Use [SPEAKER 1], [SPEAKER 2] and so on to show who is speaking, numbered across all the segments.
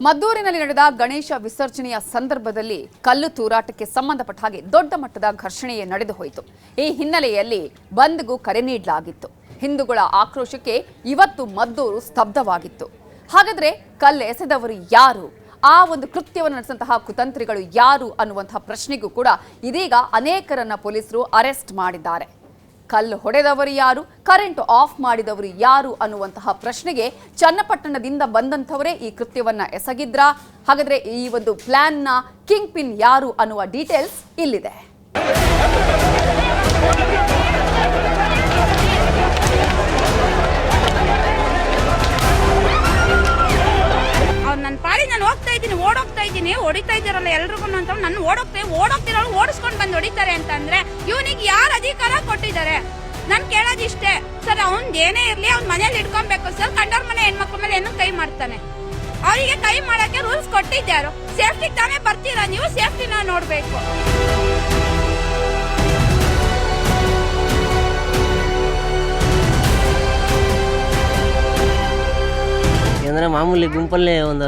[SPEAKER 1] ಮದ್ದೂರಿನಲ್ಲಿ ನಡೆದ ಗಣೇಶ ವಿಸರ್ಜನೆಯ ಸಂದರ್ಭದಲ್ಲಿ ಕಲ್ಲು ತೂರಾಟಕ್ಕೆ ಸಂಬಂಧಪಟ್ಟ ಹಾಗೆ ದೊಡ್ಡ ಮಟ್ಟದ ಘರ್ಷಣೆಯೇ ನಡೆದು ಹೋಯಿತು. ಈ ಹಿನ್ನೆಲೆಯಲ್ಲಿ ಬಂದ್ಗೂ ಕರೆ ನೀಡಲಾಗಿತ್ತು. ಹಿಂದೂಗಳ ಆಕ್ರೋಶಕ್ಕೆ ಇವತ್ತು ಮದ್ದೂರು ಸ್ತಬ್ಧವಾಗಿತ್ತು. ಹಾಗಾದ್ರೆ ಕಲ್ಲು ಎಸೆದವರು ಯಾರು, ಆ ಒಂದು ಕೃತ್ಯವನ್ನು ನಡೆಸಿದಂತಹ ಕುತಂತ್ರಿಗಳು ಯಾರು ಅನ್ನುವಂತಹ ಪ್ರಶ್ನೆಗೂ ಕೂಡ ಇದೀಗ ಅನೇಕರನ್ನ ಪೊಲೀಸರು ಅರೆಸ್ಟ್ ಮಾಡಿದ್ದಾರೆ. ಕಲ್ಲು ಹೊಡೆದವರು ಯಾರು, ಕರೆಂಟ್ ಆಫ್ ಮಾಡಿದವರು ಯಾರು ಅನ್ನುವಂತಹ ಪ್ರಶ್ನೆಗೆ ಚನ್ನಪಟ್ಟಣದಿಂದ ಬಂದಂಥವರೇ ಈ ಕೃತ್ಯವನ್ನ ಎಸಗಿದ್ರಾ? ಹಾಗಾದ್ರೆ ಈ ಒಂದು ಪ್ಲಾನ್ನ ಕಿಂಗ್ ಪಿನ್ ಯಾರು ಅನ್ನುವ ಡೀಟೇಲ್ಸ್ ಇಲ್ಲಿದೆ.
[SPEAKER 2] ನನ್ನ ಪಾಡಿ ನಾನು ಹೋಗ್ತಾ ಇದ್ದೀನಿ, ಓಡೋಗ್ತಾ ಇದ್ದೀನಿ, ಹೊಡಿತಾ ಇದ್ದಾರಲ್ಲ ಎಲ್ರಿಗೂ ಅಂತ ನಾನು ಓಡೋಗ್ತಿರೋ ಓಡಿಸ್ಕೊಂಡು ಬಂದು ಹೊಡಿತಾರೆ ಅಂತಂದ್ರೆ ಇವನಿಗೆ ಯಾರು ಅಧಿಕಾರ ಕೊಟ್ಟಿದ್ದಾರೆ? ನಾನು ಕೇಳೋದಿಷ್ಟೇ ಸರ್, ಅವ್ನ್ ಏನೇ ಇರ್ಲಿ ಅವ್ನ ಮನೇಲಿ ಇಟ್ಕೊಬೇಕು ಸರ್. ಕಂಡವ್ರ ಮನೆ ಹೆಣ್ಮಕ್ಳ ಮೇಲೆ ಏನು ಕೈ ಮಾಡ್ತಾನೆ? ಅವರಿಗೆ ಕೈ ಮಾಡಕ್ಕೆ ರೂಲ್ಸ್ ಕೊಟ್ಟಿದ್ದಾರು. ಸೇಫ್ಟಿ ತಾನೇ ಬರ್ತೀರಾ ನೀವು, ಸೇಫ್ಟಿನ ನೋಡ್ಬೇಕು.
[SPEAKER 3] ಅಂದರೆ ಮಾಮೂಲಿ ಗುಂಪಲ್ಲಿ ಒಂದು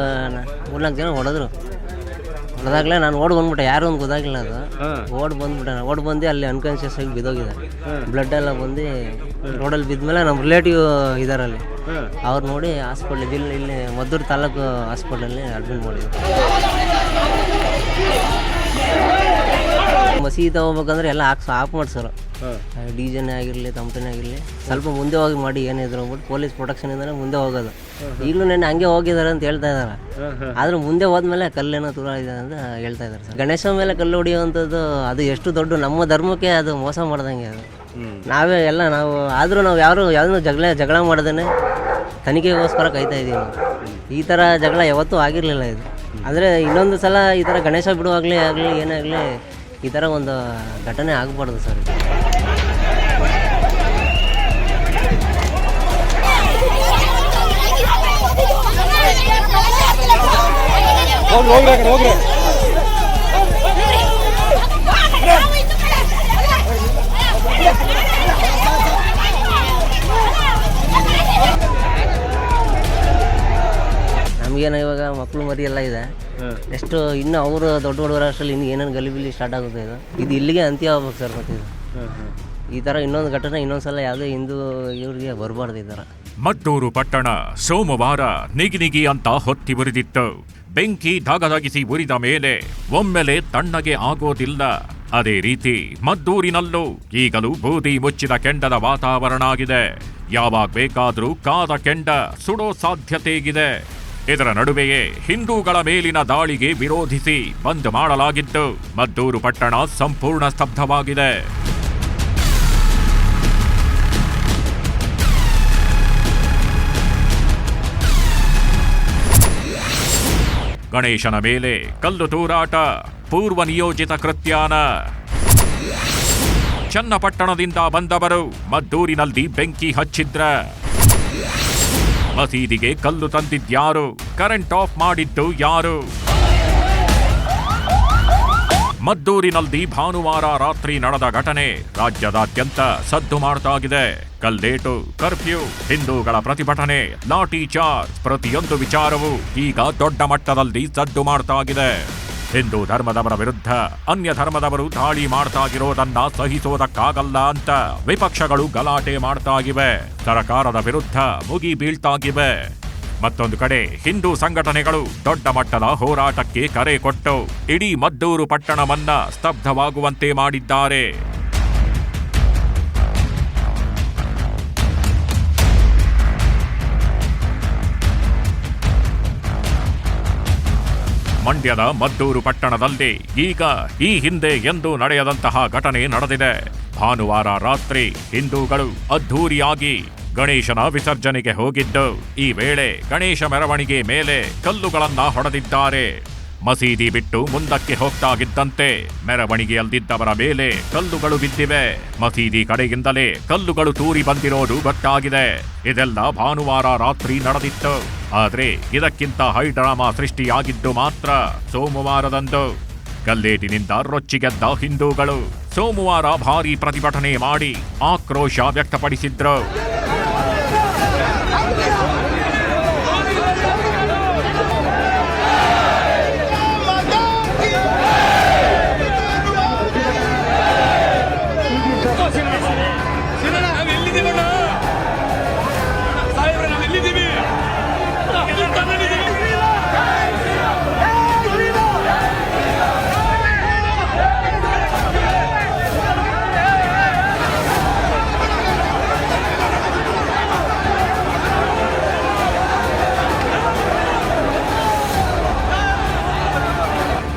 [SPEAKER 3] 3-4 ಜನ ಹೊಡೆದಾಗಲೇ ನಾನು ಓಡ್ ಬಂದ್ಬಿಟ್ಟೆ. ಯಾರು ಒಂದು ಗೊತ್ತಾಗಿಲ್ಲ. ಅದು ಓಡ್ ಬಂದು ಅಲ್ಲಿ ಅನ್ಕಾನ್ಶಿಯಸ್ ಆಗಿ ಬಿದ್ದೋಗಿದೆ. ಬ್ಲಡ್ ಎಲ್ಲ ಬಂದು ರೋಡಲ್ಲಿ ಬಿದ್ಮೇಲೆ ನಮ್ಮ ರಿಲೇಟಿವ್ ಇದ್ದಾರೆ ಅಲ್ಲಿ, ಅವ್ರು ನೋಡಿ ಹಾಸ್ಪಿಟ್ಲ್ ಇಲ್ಲಿ ಮದ್ದೂರು ತಾಲೂಕು ಹಾಸ್ಪಿಟ್ಲಲ್ಲಿ ಅಡ್ಮಿಟ್ ಮಾಡಿದ್ರು. ಮಸೀದಿ ಹೋಗ್ಬೇಕಂದ್ರೆ ಎಲ್ಲ ಆಫ್ ಮಾಡ್ಸೋರು. ಡಿಜೆನೇ ಆಗಿರಲಿ ತಮಟನೇ ಆಗಿರಲಿ ಸ್ವಲ್ಪ ಮುಂದೆ ಹೋಗಿ ಮಾಡಿ ಏನಿದ್ರು ಅಂದ್ಬಿಟ್ಟು ಪೊಲೀಸ್ ಪ್ರೊಟೆಕ್ಷನ್ ಇಂದಾನೆ ಮುಂದೆ ಹೋಗೋದು. ಈಗಲೂ ನೆನ್ನೆ ಹಂಗೆ ಹೋಗಿದ್ದಾರೆ ಅಂತ ಹೇಳ್ತಾ ಇದ್ದಾರೆ. ಆದ್ರೆ ಮುಂದೆ ಹೋದ್ಮೇಲೆ ಕಲ್ಲೇನೋ ದೂರ ಇದೆ ಅಂತ ಹೇಳ್ತಾ ಇದ್ದಾರೆ ಸರ್. ಗಣೇಶ ಮೇಲೆ ಕಲ್ಲು ಹೊಡಿಯುವಂಥದ್ದು ಅದು ಎಷ್ಟು ದೊಡ್ಡ ನಮ್ಮ ಧರ್ಮಕ್ಕೆ ಅದು ಮೋಸ ಮಾಡ್ದಂಗೆ. ಅದು ನಾವೇ ಎಲ್ಲ ಆದರೂ ನಾವು ಯಾವ್ದೂ ಜಗಳ ಮಾಡ್ದೇ ತನಿಖೆಗೋಸ್ಕರ ಕಾಯ್ತಾ ಇದ್ದೀವಿ. ಈ ಥರ ಜಗಳ ಯಾವತ್ತೂ ಆಗಿರಲಿಲ್ಲ ಇದು. ಅಂದರೆ ಇನ್ನೊಂದು ಸಲ ಈ ಥರ ಗಣೇಶ ಬಿಡುವಾಗಲೇ ಆಗಲಿ ಏನೇ ಆಗಲಿ ಈ ಥರ ಒಂದು ಘಟನೆ ಆಗಬಾರ್ದು ಸರ್. ನಮಗೇನೋ ಇವಾಗ ಮಕ್ಕಳು ಮರಿ ಎಲ್ಲ ಇದೆ. ಎಷ್ಟು ಇನ್ನು ಅವರು ದೊಡ್ಡ ಅಷ್ಟರಲ್ಲಿ ಇನ್ನು ಏನೇನು ಗಲಿಬಿಲಿ ಸ್ಟಾರ್ಟ್ ಆಗುತ್ತೆ. ಇದು ಇಲ್ಲಿಗೆ ಅಂತ್ಯ ಆಗ್ಬೇಕು ಸರ್. ಮತ್ತೆ ಈ ಥರ ಇನ್ನೊಂದು ಘಟನೆ ಇನ್ನೊಂದ್ಸಲ ಯಾವುದೇ ಹಿಂದೂ ಇವ್ರಿಗೆ ಬರಬಾರ್ದು ಈ ಥರ.
[SPEAKER 4] ಮದ್ದೂರು ಪಟ್ಟಣ ಸೋಮವಾರ ನಿಗಿ ಅಂತ ಹೊತ್ತಿ ಉರಿದಿತ್ತು. ಬೆಂಕಿ ಧಗಧಗಿಸಿ ಉರಿದ ಮೇಲೆ ಒಮ್ಮೆಲೆ ತಣ್ಣಗೆ ಆಗೋದಿಲ್ಲ. ಅದೇ ರೀತಿ ಮದ್ದೂರಿನಲ್ಲೂ ಈಗಲೂ ಬೂದಿ ಮುಚ್ಚಿದ ಕೆಂಡದ ವಾತಾವರಣ ಆಗಿದೆ. ಯಾವಾಗ ಬೇಕಾದರೂ ಕಾದ ಕೆಂಡ ಸುಡೋ ಸಾಧ್ಯತೆ ಇದೆ. ಇದರ ನಡುವೆಯೇ ಹಿಂದೂಗಳ ಮೇಲಿನ ದಾಳಿಗೆ ವಿರೋಧಿಸಿ ಬಂದ್ ಮಾಡಲಾಗಿದ್ದು ಮದ್ದೂರು ಪಟ್ಟಣ ಸಂಪೂರ್ಣ ಸ್ತಬ್ಧವಾಗಿದೆ. ಗಣೇಶನ ಮೇಲೆ ಕಲ್ಲು ತೂರಾಟ ಪೂರ್ವ ನಿಯೋಜಿತ ಕೃತ್ಯಾನ. ಚನ್ನಪಟ್ಟಣದಿಂದ ಬಂದವರು ಮದ್ದೂರಿನಲ್ಲಿ ಬೆಂಕಿ ಹಚ್ಚಿದ್ರ. ಮಸೀದಿಗೆ ಕಲ್ಲು ತಂದಿದ್ಯಾರು, ಕರೆಂಟ್ ಆಫ್ ಮಾಡಿದ್ದು ಯಾರು? ಮದ್ದೂರಿನಲ್ಲಿ ಭಾನುವಾರ ರಾತ್ರಿ ನಡೆದ ಘಟನೆ ರಾಜ್ಯದಾದ್ಯಂತ ಸದ್ದು ಮಾಡ್ತಾಗಿದೆ. ಕಲ್ಲೇಟು, ಕರ್ಫ್ಯೂ, ಹಿಂದೂಗಳ ಪ್ರತಿಭಟನೆ, ಲಾಠಿ ಚಾರ್ಜ್, ಪ್ರತಿಯೊಂದು ವಿಚಾರವೂ ಈಗ ದೊಡ್ಡ ಮಟ್ಟದಲ್ಲಿ ಸದ್ದು ಮಾಡ್ತಾಗಿದೆ. ಹಿಂದೂ ಧರ್ಮದವರ ವಿರುದ್ಧ ಅನ್ಯ ಧರ್ಮದವರು ದಾಳಿ ಮಾಡ್ತಾಗಿರೋದನ್ನ ಸಹಿಸೋದಕ್ಕಾಗಲ್ಲ ಅಂತ ವಿಪಕ್ಷಗಳು ಗಲಾಟೆ ಮಾಡ್ತಾಗಿವೆ. ಸರ್ಕಾರದ ವಿರುದ್ಧ ಮುಗಿ ಬೀಳ್ತಾಗಿವೆ. ಮತ್ತೊಂದು ಕಡೆ ಹಿಂದೂ ಸಂಘಟನೆಗಳು ದೊಡ್ಡ ಮಟ್ಟದ ಹೋರಾಟಕ್ಕೆ ಕರೆ ಕೊಟ್ಟು ಇಡೀ ಮದ್ದೂರು ಪಟ್ಟಣವನ್ನ ಸ್ತಬ್ಧವಾಗುವಂತೆ ಮಾಡಿದ್ದಾರೆ. ಮಂಡ್ಯದ ಮದ್ದೂರು ಪಟ್ಟಣದಲ್ಲಿ ಈಗ ಈ ಹಿಂದೆ ಎಂದೂ ನಡೆಯದಂತಹ ಘಟನೆ ನಡೆದಿದೆ. ಭಾನುವಾರ ರಾತ್ರಿ ಹಿಂದೂಗಳು ಅದ್ಧೂರಿಯಾಗಿ ಗಣೇಶನ ವಿಸರ್ಜನೆಗೆ ಹೋಗಿದ್ದು, ಈ ವೇಳೆ ಗಣೇಶ ಮೆರವಣಿಗೆ ಮೇಲೆ ಕಲ್ಲುಗಳನ್ನ ಹೊಡೆದಿದ್ದಾರೆ. ಮಸೀದಿ ಬಿಟ್ಟು ಮುಂದಕ್ಕೆ ಹೋಗ್ತಾಗಿದ್ದಂತೆ ಮೆರವಣಿಗೆಯಲ್ಲಿದ್ದವರ ಮೇಲೆ ಕಲ್ಲುಗಳು ಬಿದ್ದಿವೆ. ಮಸೀದಿ ಕಡೆಯಿಂದಲೇ ಕಲ್ಲುಗಳು ತೂರಿ ಬಂದಿರೋದು ಗೊತ್ತಾಗಿದೆ. ಇದೆಲ್ಲ ಭಾನುವಾರ ರಾತ್ರಿ ನಡೆದಿತ್ತು. ಆದ್ರೆ ಇದಕ್ಕಿಂತ ಹೈ ಡ್ರಾಮಾ ಸೃಷ್ಟಿಯಾಗಿದ್ದು ಮಾತ್ರ ಸೋಮವಾರದಂದು. ಕಲ್ಲೇಟಿನಿಂದ ರೊಚ್ಚಿಗೆದ್ದ ಹಿಂದೂಗಳು ಸೋಮವಾರ ಭಾರೀ ಪ್ರತಿಭಟನೆ ಮಾಡಿ ಆಕ್ರೋಶ ವ್ಯಕ್ತಪಡಿಸಿದ್ರು.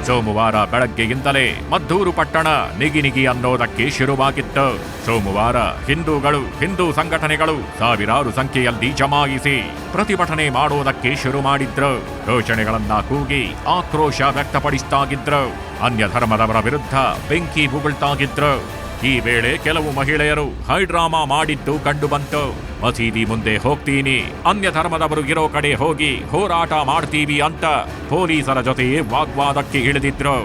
[SPEAKER 4] ಸೋಮವಾರ ಬೆಳಗ್ಗೆಯಿಂದಲೇ ಮದ್ದೂರು ಪಟ್ಟಣ ನಿಗಿ ಅನ್ನೋದಕ್ಕೆ ಶುರುವಾಗಿತ್ತು. ಸೋಮವಾರ ಹಿಂದೂಗಳು, ಹಿಂದೂ ಸಂಘಟನೆಗಳು ಸಾವಿರಾರು ಸಂಖ್ಯೆಯಲ್ಲಿ ಜಮಾಯಿಸಿ ಪ್ರತಿಭಟನೆ ಮಾಡೋದಕ್ಕೆ ಶುರು ಮಾಡಿದ್ರು. ಘೋಷಣೆಗಳನ್ನ ಕೂಗಿ ಆಕ್ರೋಶ ವ್ಯಕ್ತಪಡಿಸ್ತಾಗಿದ್ರು. ಅನ್ಯ ಧರ್ಮದವರ ವಿರುದ್ಧ ಬೆಂಕಿ ಬುಗುಳ್ತಾಗಿದ್ರು. ಈ ವೇಳೆ ಕೆಲವು ಮಹಿಳೆಯರು ಹೈಡ್ರಾಮಾ ಮಾಡಿದ್ದು ಕಂಡುಬಂತು. ಮಸೀದಿ ಮುಂದೆ ಹೋಗ್ತೀನಿ, ಅನ್ಯ ಧರ್ಮದವರು ಇರೋ ಕಡೆ ಹೋಗಿ ಹೋರಾಟ ಮಾಡ್ತೀವಿ ಅಂತ ಪೊಲೀಸರ ಜೊತೆಯೇ ವಾಗ್ವಾದಕ್ಕೆ ಇಳಿದಿದ್ರು.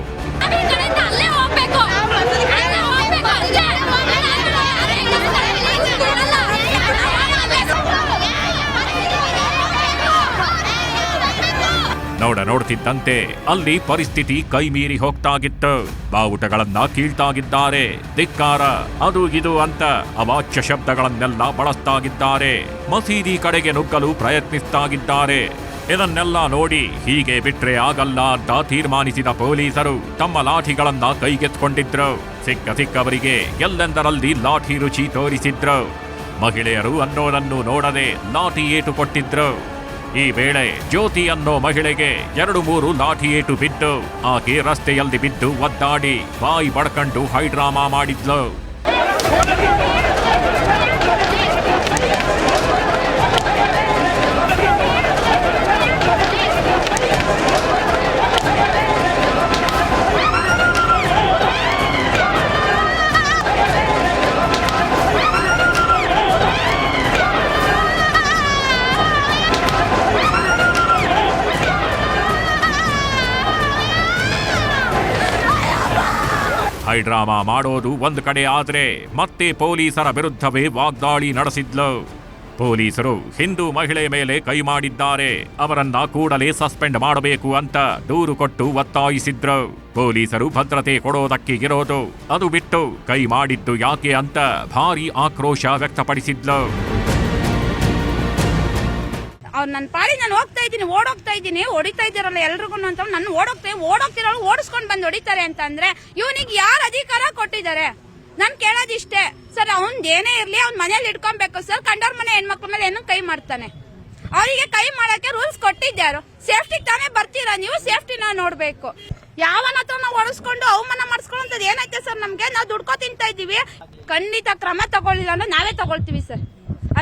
[SPEAKER 4] ನೋಡ್ತಿದ್ದಂತೆ ಅಲ್ಲಿ ಪರಿಸ್ಥಿತಿ ಕೈಮೀರಿ ಹೋಗ್ತಾಗಿತ್ತು. ಬಾವುಟಗಳನ್ನ ಕೀಳ್ತಾಗಿದ್ದಾರೆ, ಧಿಕ್ಕಾರ, ಅದು ಇದು ಅಂತ ಅವಾಚ್ಯ ಶಬ್ದಗಳನ್ನೆಲ್ಲ ಬಳಸ್ತಾಗಿದ್ದಾರೆ. ಮಸೀದಿ ಕಡೆಗೆ ನುಗ್ಗಲು ಪ್ರಯತ್ನಿಸ್ತಾಗಿದ್ದಾರೆ. ಇದನ್ನೆಲ್ಲ ನೋಡಿ ಹೀಗೆ ಬಿಟ್ರೆ ಆಗಲ್ಲ ಅಂತ ತೀರ್ಮಾನಿಸಿದ ಪೊಲೀಸರು ತಮ್ಮ ಲಾಠಿಗಳನ್ನ ಕೈಗೆತ್ಕೊಂಡಿದ್ರು. ಸಿಕ್ಕವರಿಗೆ ಎಲ್ಲೆಂದರಲ್ಲಿ ಲಾಠಿ ರುಚಿ ತೋರಿಸಿದ್ರು. ಮಹಿಳೆಯರು ಅನ್ನೋದನ್ನು ನೋಡದೆ ಲಾಠಿ ಏಟು ಕೊಟ್ಟಿದ್ರು. ಈ ವೇಳೆ ಜ್ಯೋತಿ ಅನ್ನೋ ಮಹಿಳೆಗೆ 2-3 ಲಾಠಿ ಏಟು ಬಿದ್ದು ಆಕೆ ರಸ್ತೆಯಲ್ಲಿ ಬಿದ್ದು ಒದ್ದಾಡಿ ಬಾಯಿ ಬಡ್ಕೊಂಡು ಹೈಡ್ರಾಮಾ ಮಾಡಿದ್ಲು. ಹೈಡ್ರಾಮಾ ಮಾಡೋದು ಒಂದು ಕಡೆ ಆದ್ರೆ ಮತ್ತೆ ಪೊಲೀಸರ ವಿರುದ್ಧವೇ ವಾಗ್ದಾಳಿ ನಡೆಸಿದ್ಲು. ಪೊಲೀಸರು ಹಿಂದೂ ಮಹಿಳೆ ಮೇಲೆ ಕೈ ಮಾಡಿದ್ದಾರೆ, ಅವರನ್ನ ಕೂಡಲೇ ಸಸ್ಪೆಂಡ್ ಮಾಡಬೇಕು ಅಂತ ದೂರು ಕೊಟ್ಟು ಒತ್ತಾಯಿಸಿದ್ರು. ಪೊಲೀಸರು ಭದ್ರತೆ ಕೊಡೋದಕ್ಕೆ ಇರೋದು, ಅದು ಬಿಟ್ಟು ಕೈ ಮಾಡಿದ್ದು ಯಾಕೆ ಅಂತ ಭಾರಿ ಆಕ್ರೋಶ ವ್ಯಕ್ತಪಡಿಸಿದ್ಲು.
[SPEAKER 2] ಅವ್ರು ನನ್ನ ಪಾಡಿ ನಾನು ಹೋಗ್ತಾ ಇದ್ದೀನಿ, ಓಡೋಗ್ತಾ ಇದ್ದೀನಿ, ಹೊಡಿತಾ ಇದ್ದಾರಲ್ಲ ಎಲ್ರಿಗೂ ಅಂತ ನನ್ನ ಓಡೋಗ್ತಿರೋ ಓಡಿಸ್ಕೊಂಡು ಬಂದು ಹೊಡಿತಾರೆ ಅಂತ ಅಂದ್ರೆ ಇವನಿಗೆ ಯಾರು ಅಧಿಕಾರ ಕೊಟ್ಟಿದ್ದಾರೆ? ನಾನು ಕೇಳೋದಿಷ್ಟೇ ಸರ್, ಅವ್ನ್ ಏನೇ ಇರ್ಲಿ ಅವ್ನ್ ಮನೇಲಿ ಇಟ್ಕೊಬೇಕು ಸರ್. ಕಂಡೋರ್ ಮನೆ ಹೆಣ್ಮಕ್ಳ ಮೇಲೆ ಏನು ಕೈ ಮಾಡ್ತಾನೆ? ಅವರಿಗೆ ಕೈ ಮಾಡಕ್ಕೆ ರೂಲ್ಸ್ ಕೊಟ್ಟಿದ್ದಾರು. ಸೇಫ್ಟಿ ತಾನೇ ಬರ್ತೀರಾ ನೀವು, ಸೇಫ್ಟಿನ ನೋಡ್ಬೇಕು. ಯಾವನ ಹತ್ರ ನಾವು ಓಡಿಸ್ಕೊಂಡು ಅವಮಾನ ಮಾಡಿಸ್ಕೊಳ್ಳೋಂಥದ್ದು ಏನೈತೆ ಸರ್? ನಮ್ಗೆ ನಾವು ದುಡ್ಕೋ ತಿಂತಾ ಇದ್ದೀವಿ. ಖಂಡಿತ ಕ್ರಮ ತಗೊಳ್ಳಿಲ್ಲ ಅಂದ್ರೆ ನಾವೇ ತಗೊಳ್ತೀವಿ ಸರ್,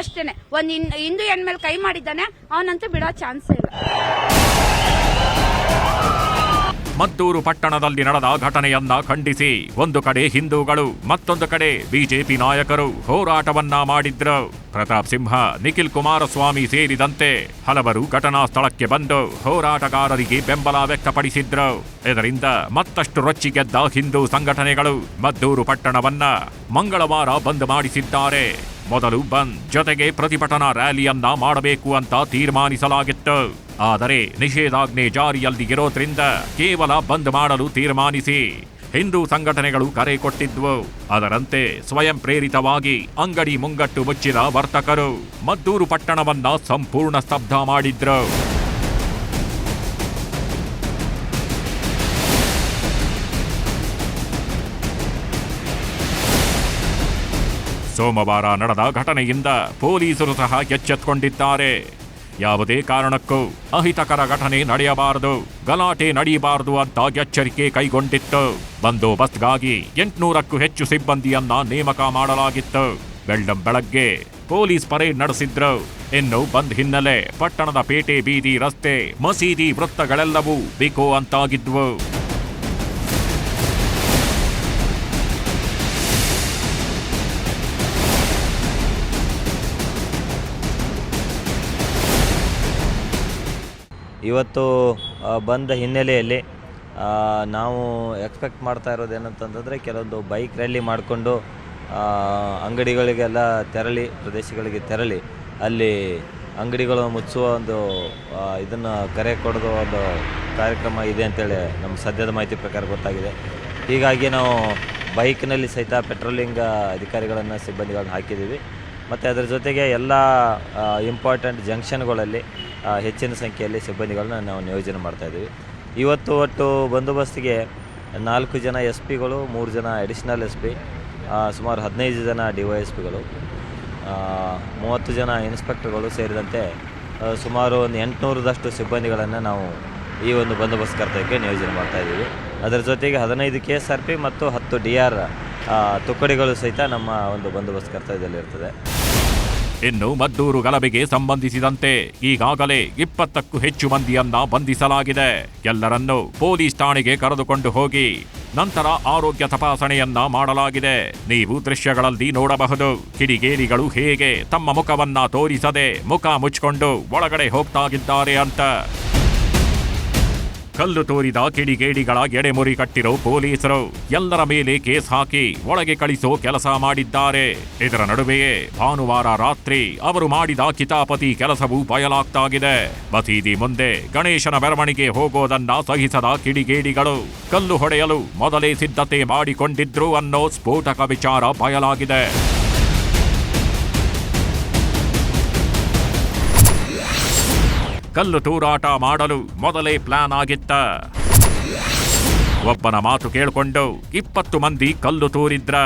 [SPEAKER 2] ಅಷ್ಟೇನೆ. ಒಂದ್ ಹಿಂದೂ ಹೆಣ್ಮೇಲೆ ಕೈ ಮಾಡಿದ್ದಾನೆ, ಅವನಂತೂ ಬಿಡೋ ಚಾನ್ಸ್ ಇಲ್ಲ.
[SPEAKER 4] ಮದ್ದೂರು ಪಟ್ಟಣದಲ್ಲಿ ನಡೆದ ಘಟನೆಯನ್ನ ಖಂಡಿಸಿ ಒಂದು ಕಡೆ ಹಿಂದೂಗಳು, ಮತ್ತೊಂದು ಕಡೆ ಬಿಜೆಪಿ ನಾಯಕರು ಹೋರಾಟವನ್ನ ಮಾಡಿದ್ರು. ಪ್ರತಾಪ್ ಸಿಂಹ, ನಿಖಿಲ್ ಕುಮಾರಸ್ವಾಮಿ ಸೇರಿದಂತೆ ಹಲವರು ಘಟನಾ ಸ್ಥಳಕ್ಕೆ ಬಂದು ಹೋರಾಟಗಾರರಿಗೆ ಬೆಂಬಲ ವ್ಯಕ್ತಪಡಿಸಿದ್ರು. ಇದರಿಂದ ಮತ್ತಷ್ಟು ರೊಚ್ಚಿಗೆದ್ದ ಹಿಂದೂ ಸಂಘಟನೆಗಳು ಮದ್ದೂರು ಪಟ್ಟಣವನ್ನ ಮಂಗಳವಾರ ಬಂದ್ ಮಾಡಿಸಿದ್ದಾರೆ. ಮೊದಲು ಬಂದ್ ಜೊತೆಗೆ ಪ್ರತಿಭಟನಾ ರ್ಯಾಲಿಯನ್ನ ಮಾಡಬೇಕು ಅಂತ ತೀರ್ಮಾನಿಸಲಾಗಿತ್ತು. ಆದರೆ ನಿಷೇಧಾಜ್ಞೆ ಜಾರಿಯಲ್ಲಿ ಇರೋದ್ರಿಂದ ಕೇವಲ ಬಂದ್ ಮಾಡಲು ತೀರ್ಮಾನಿಸಿ ಹಿಂದೂ ಸಂಘಟನೆಗಳು ಕರೆ ಕೊಟ್ಟಿದ್ವು. ಅದರಂತೆ ಸ್ವಯಂ ಪ್ರೇರಿತವಾಗಿ ಅಂಗಡಿ ಮುಂಗಟ್ಟು ಮುಚ್ಚಿದ ವರ್ತಕರು ಮದ್ದೂರು ಪಟ್ಟಣವನ್ನ ಸಂಪೂರ್ಣ ಸ್ತಬ್ಧ ಮಾಡಿದ್ರು. ಸೋಮವಾರ ನಡೆದ ಘಟನೆಯಿಂದ ಪೊಲೀಸರು ಸಹ ಎಚ್ಚೆತ್ತುಕೊಂಡಿದ್ದಾರೆ. ಯಾವುದೇ ಕಾರಣಕ್ಕೂ ಅಹಿತಕರ ಘಟನೆ ನಡೆಯಬಾರದು, ಗಲಾಟೆ ನಡೆಯಬಾರದು ಅಂತ ಎಚ್ಚರಿಕೆ ಕೈಗೊಂಡಿತ್ತು. ಬಂದೋಬಸ್ತ್ಗಾಗಿ 800ಕ್ಕೂ ಹೆಚ್ಚು ಸಿಬ್ಬಂದಿಯನ್ನ ನೇಮಕ ಮಾಡಲಾಗಿತ್ತು. ಬೆಳ್ಳಂಬೆಳಗ್ಗೆ ಪೊಲೀಸ್ ಪರೇಡ್ ನಡೆಸಿದ್ರು. ಇನ್ನು ಬಂದ್ ಹಿನ್ನೆಲೆ ಪಟ್ಟಣದ ಪೇಟೆ, ಬೀದಿ, ರಸ್ತೆ, ಮಸೀದಿ, ವೃತ್ತಗಳೆಲ್ಲವೂ ಬಿಕೋ ಅಂತಾಗಿದ್ವು.
[SPEAKER 5] ಇವತ್ತು ಬಂದ ಹಿನ್ನೆಲೆಯಲ್ಲಿ ನಾವು ಎಕ್ಸ್ಪೆಕ್ಟ್ ಮಾಡ್ತಾ ಇರೋದೇನಂತಂದರೆ ಕೆಲವೊಂದು ಬೈಕ್ ರ್ಯಾಲಿ ಮಾಡಿಕೊಂಡು ಅಂಗಡಿಗಳಿಗೆಲ್ಲ ತೆರಳಿ, ಪ್ರದೇಶಗಳಿಗೆ ತೆರಳಿ ಅಲ್ಲಿ ಅಂಗಡಿಗಳು ಮುಚ್ಚುವ ಒಂದು ಇದನ್ನು ಕರೆ ಕೊಡೋದು ಒಂದು ಕಾರ್ಯಕ್ರಮ ಇದೆ ಅಂತೇಳಿ ನಮ್ಮ ಸದ್ಯದ ಮಾಹಿತಿ ಪ್ರಕಾರ ಗೊತ್ತಾಗಿದೆ. ಹೀಗಾಗಿ ನಾವು ಬೈಕ್ನಲ್ಲಿ ಸಹಿತ ಪೆಟ್ರೋಲಿಂಗ್ ಅಧಿಕಾರಿಗಳನ್ನು, ಸಿಬ್ಬಂದಿಗಳನ್ನು ಹಾಕಿದ್ದೀವಿ. ಮತ್ತು ಅದರ ಜೊತೆಗೆ ಎಲ್ಲ ಇಂಪಾರ್ಟೆಂಟ್ ಜಂಕ್ಷನ್ಗಳಲ್ಲಿ ಹೆಚ್ಚಿನ ಸಂಖ್ಯೆಯಲ್ಲಿ ಸಿಬ್ಬಂದಿಗಳನ್ನ ನಾವು ನಿಯೋಜನೆ ಮಾಡ್ತಾಯಿದ್ದೀವಿ. ಇವತ್ತು ಒಟ್ಟು ಬಂದೋಬಸ್ತಿಗೆ 4 ಜನ SP ಗಳು, 3 ಜನ ಅಡಿಷನಲ್ SP, ಸುಮಾರು 15 ಜನ DYSPಗಳು, 30 ಜನ ಇನ್ಸ್ಪೆಕ್ಟರ್ಗಳು ಸೇರಿದಂತೆ ಸುಮಾರು ಒಂದು 800ದಷ್ಟು ಸಿಬ್ಬಂದಿಗಳನ್ನು ನಾವು ಈ ಒಂದು ಬಂದೋಬಸ್ತ್ ಕರ್ತವ್ಯಕ್ಕೆ ನಿಯೋಜನೆ ಮಾಡ್ತಾಯಿದ್ದೀವಿ. ಅದರ ಜೊತೆಗೆ 15 KSRP ಮತ್ತು 10 DR ತುಕಡಿಗಳು ಸಹಿತ ನಮ್ಮ ಒಂದು ಬಂದೋಬಸ್ತ್ ಕರ್ತವ್ಯದಲ್ಲಿರ್ತದೆ.
[SPEAKER 4] ಇನ್ನು ಮದ್ದೂರು ಗಲಭೆಗೆ ಸಂಬಂಧಿಸಿದಂತೆ ಈಗಾಗಲೇ 20ಕ್ಕೂ ಹೆಚ್ಚು ಮಂದಿಯನ್ನ ಬಂಧಿಸಲಾಗಿದೆ. ಎಲ್ಲರನ್ನೂ ಪೊಲೀಸ್ ಠಾಣೆಗೆ ಕರೆದುಕೊಂಡು ಹೋಗಿ ನಂತರ ಆರೋಗ್ಯ ತಪಾಸಣೆಯನ್ನ ಮಾಡಲಾಗಿದೆ. ನೀವು ದೃಶ್ಯಗಳಲ್ಲಿ ನೋಡಬಹುದು ಕಿಡಿಗೇಡಿಗಳು ಹೇಗೆ ತಮ್ಮ ಮುಖವನ್ನ ತೋರಿಸದೆ ಮುಖ ಮುಚ್ಚಿಕೊಂಡು ಒಳಗಡೆ ಹೋಗ್ತಾಗಿದ್ದಾರೆ ಅಂತ. ಕಲ್ಲು ತೋರಿದ ಕಿಡಿಗೇಡಿಗಳ ಎಡೆಮುರಿ ಕಟ್ಟಿರೋ ಪೊಲೀಸರು ಎಲ್ಲರ ಮೇಲೆ ಕೇಸ್ ಹಾಕಿ ಒಳಗೆ ಕಳಿಸೋ ಕೆಲಸ ಮಾಡಿದ್ದಾರೆ. ಇದರ ನಡುವೆಯೇ ಭಾನುವಾರ ರಾತ್ರಿ ಅವರು ಮಾಡಿದ ಕಿತಾಪತಿ ಕೆಲಸವೂ ಬಯಲಾಗ್ತಾಗಿದೆ. ಮಸೀದಿ ಮುಂದೆ ಗಣೇಶನ ಮೆರವಣಿಗೆ ಹೋಗೋದನ್ನ ಸಹಿಸದ ಕಿಡಿಗೇಡಿಗಳು ಕಲ್ಲು ಹೊಡೆಯಲು ಮೊದಲೇ ಸಿದ್ಧತೆ ಮಾಡಿಕೊಂಡಿದ್ರು ಅನ್ನೋ ಸ್ಫೋಟಕ ವಿಚಾರ ಬಯಲಾಗಿದೆ. ಕಲ್ಲು ತೂರಾಟ ಮಾಡಲು ಮೊದಲೇ ಪ್ಲಾನ್ ಆಗಿತ್ತ. ಒಬ್ಬನ ಮಾತು ಕೇಳಿಕೊಂಡು 20 ಮಂದಿ ಕಲ್ಲು ತೂರಿದ್ರ.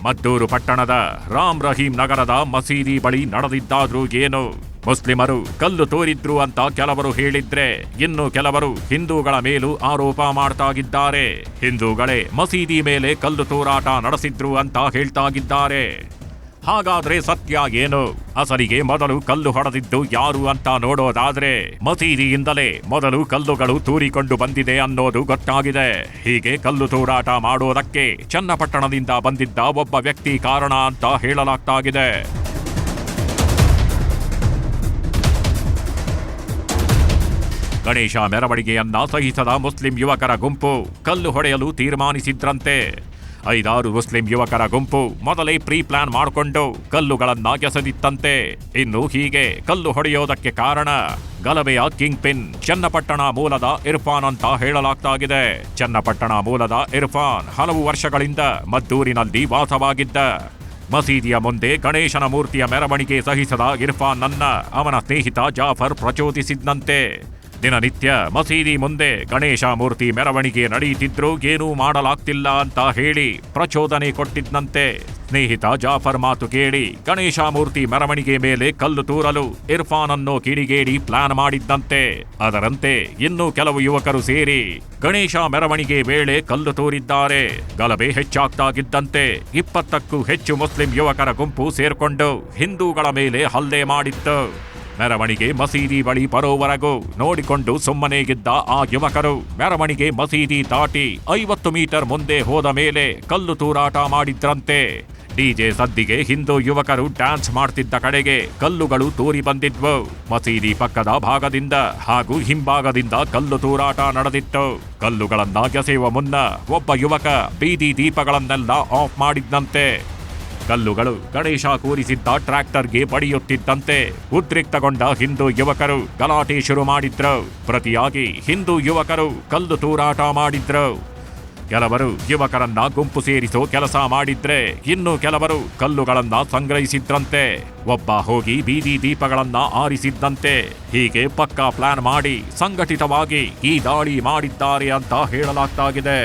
[SPEAKER 4] ಮದ್ದೂರು ಪಟ್ಟಣದ ರಾಮ್ ರಹೀಂ ನಗರದ ಮಸೀದಿ ಬಳಿ ನಡೆದಿದ್ದಾದ್ರೂ ಏನು, ಮುಸ್ಲಿಮರು ಕಲ್ಲು ತೋರಿದ್ರು ಅಂತ ಕೆಲವರು ಹೇಳಿದ್ರೆ ಇನ್ನು ಕೆಲವರು ಹಿಂದೂಗಳ ಮೇಲೂ ಆರೋಪ ಮಾಡ್ತಾಗಿದ್ದಾರೆ. ಹಿಂದೂಗಳೇ ಮಸೀದಿ ಮೇಲೆ ಕಲ್ಲು ತೂರಾಟ ನಡೆಸಿದ್ರು ಅಂತ ಹೇಳ್ತಾಗಿದ್ದಾರೆ. ಹಾಗಾದ್ರೆ ಸತ್ಯ ಏನು? ಅಸಲಿಗೆ ಮೊದಲು ಕಲ್ಲು ಹೊಡೆದಿದ್ದು ಯಾರು ಅಂತ ನೋಡೋದಾದ್ರೆ ಮಸೀದಿಯಿಂದಲೇ ಮೊದಲು ಕಲ್ಲುಗಳು ತೂರಿಕೊಂಡು ಬಂದಿದೆ ಅನ್ನೋದು ಗೊತ್ತಾಗಿದೆ. ಹೀಗೆ ಕಲ್ಲು ತೂರಾಟ ಮಾಡೋದಕ್ಕೆ ಚನ್ನಪಟ್ಟಣದಿಂದ ಬಂದಿದ್ದ ಒಬ್ಬ ವ್ಯಕ್ತಿ ಕಾರಣ ಅಂತ ಹೇಳಲಾಗ್ತಾಗಿದೆ. ಗಣೇಶ ಮೆರವಣಿಗೆಯನ್ನ ಸಹಿಸದ ಮುಸ್ಲಿಂ ಯುವಕರ ಗುಂಪು ಕಲ್ಲು ಹೊಡೆಯಲು ತೀರ್ಮಾನಿಸಿದ್ರಂತೆ. 5-6 ಮುಸ್ಲಿಂ ಯುವಕರ ಗುಂಪು ಮೊದಲೇ ಪ್ರೀ ಪ್ಲಾನ್ ಮಾಡಿಕೊಂಡು ಕಲ್ಲುಗಳನ್ನ ಎಸೆದಿತ್ತಂತೆ. ಇನ್ನು ಹೀಗೆ ಕಲ್ಲು ಹೊಡೆಯೋದಕ್ಕೆ ಕಾರಣ ಗಲಭೆಯ ಕಿಂಗ್ ಪಿನ್ ಚನ್ನಪಟ್ಟಣ ಮೂಲದ ಇರ್ಫಾನ್ ಅಂತ ಹೇಳಲಾಗ್ತಾಗಿದೆ. ಚನ್ನಪಟ್ಟಣ ಮೂಲದ ಇರ್ಫಾನ್ ಹಲವು ವರ್ಷಗಳಿಂದ ಮದ್ದೂರಿನಲ್ಲಿ ವಾಸವಾಗಿದ್ದ. ಮಸೀದಿಯ ಮುಂದೆ ಗಣೇಶನ ಮೂರ್ತಿಯ ಮೆರವಣಿಗೆ ಸಹಿಸದ ಇರ್ಫಾನ್ ನನ್ನ ಅವನ ಸ್ನೇಹಿತ ಜಾಫರ್ ಪ್ರಚೋದಿಸಿದ್ದಂತೆ. ದಿನನಿತ್ಯ ಮಸೀದಿ ಮುಂದೆ ಗಣೇಶ ಮೂರ್ತಿ ಮೆರವಣಿಗೆ ನಡೆಯುತ್ತಿದ್ರೂ ಏನೂ ಮಾಡಲಾಗ್ತಿಲ್ಲ ಅಂತ ಹೇಳಿ ಪ್ರಚೋದನೆ ಕೊಟ್ಟಿದ್ದಂತೆ. ಸ್ನೇಹಿತ ಜಾಫರ್ ಮಾತು ಕೇಳಿ ಗಣೇಶ ಮೂರ್ತಿ ಮೆರವಣಿಗೆ ಮೇಲೆ ಕಲ್ಲು ತೂರಲು ಇರ್ಫಾನ್ ಅನ್ನೋ ಕಿಡಿಗೇಡಿ ಪ್ಲಾನ್ ಮಾಡಿದ್ದಂತೆ. ಅದರಂತೆ ಇನ್ನೂ ಕೆಲವು ಯುವಕರು ಸೇರಿ ಗಣೇಶ ಮೆರವಣಿಗೆ ವೇಳೆ ಕಲ್ಲು ತೂರಿದ್ದಾರೆ. ಗಲಭೆ ಹೆಚ್ಚಾಗ್ತಾಗಿದ್ದಂತೆ 20ಕ್ಕೂ ಹೆಚ್ಚು ಮುಸ್ಲಿಂ ಯುವಕರ ಗುಂಪು ಸೇರ್ಕೊಂಡು ಹಿಂದೂಗಳ ಮೇಲೆ ಹಲ್ಲೆ ಮಾಡಿತ್ತು. ಮೆರವಣಿಗೆ ಮಸೀದಿ ಬಳಿ ಬರೋವರೆಗೂ ನೋಡಿಕೊಂಡು ಸುಮ್ಮನೆಗಿದ್ದ ಆ ಯುವಕರು ಮೆರವಣಿಗೆ ಮಸೀದಿ ದಾಟಿ 50 ಮೀಟರ್ ಮುಂದೆ ಹೋದ ಮೇಲೆ ಕಲ್ಲು ತೂರಾಟ ಮಾಡಿದ್ರಂತೆ. ಡಿಜೆ ಸದ್ದಿಗೆ ಹಿಂದೂ ಯುವಕರು ಡ್ಯಾನ್ಸ್ ಮಾಡ್ತಿದ್ದ ಕಡೆಗೆ ಕಲ್ಲುಗಳು ತೂರಿ ಬಂದಿದ್ವು. ಮಸೀದಿ ಪಕ್ಕದ ಭಾಗದಿಂದ ಹಾಗೂ ಹಿಂಭಾಗದಿಂದ ಕಲ್ಲು ತೂರಾಟ ನಡೆದಿತ್ತು. ಕಲ್ಲುಗಳನ್ನ ಎಸೆಯುವ ಮುನ್ನ ಒಬ್ಬ ಯುವಕ ಬೀದಿ ದೀಪಗಳನ್ನೆಲ್ಲ ಆಫ್ ಮಾಡಿದ್ದಂತೆ. ಕಲ್ಲುಗಳು ಗಣೇಶ ಕೂರಿಸಿದ್ದ ಟ್ರ್ಯಾಕ್ಟರ್ಗೆ ಬಡಿಯುತ್ತಿದ್ದಂತೆ ಉದ್ರಿಕ್ತಗೊಂಡ ಹಿಂದೂ ಯುವಕರು ಗಲಾಟೆ ಶುರು ಮಾಡಿದ್ರು. ಪ್ರತಿಯಾಗಿ ಹಿಂದೂ ಯುವಕರು ಕಲ್ಲು ತೂರಾಟ ಮಾಡಿದ್ರು. ಕೆಲವರು ಯುವಕರನ್ನ ಗುಂಪು ಸೇರಿಸೋ ಕೆಲಸ ಮಾಡಿದ್ರೆ ಇನ್ನು ಕೆಲವರು ಕಲ್ಲುಗಳನ್ನ ಸಂಗ್ರಹಿಸಿದ್ರಂತೆ. ಒಬ್ಬ ಹೋಗಿ ಬೀದಿ ದೀಪಗಳನ್ನ ಆರಿಸಿದ್ದಂತೆ. ಹೀಗೆ ಪಕ್ಕಾ ಪ್ಲಾನ್ ಮಾಡಿ ಸಂಘಟಿತವಾಗಿ ಈ ದಾಳಿ ಮಾಡಿದ್ದಾರೆ ಅಂತ ಹೇಳಲಾಗ್ತಾಗಿದೆ.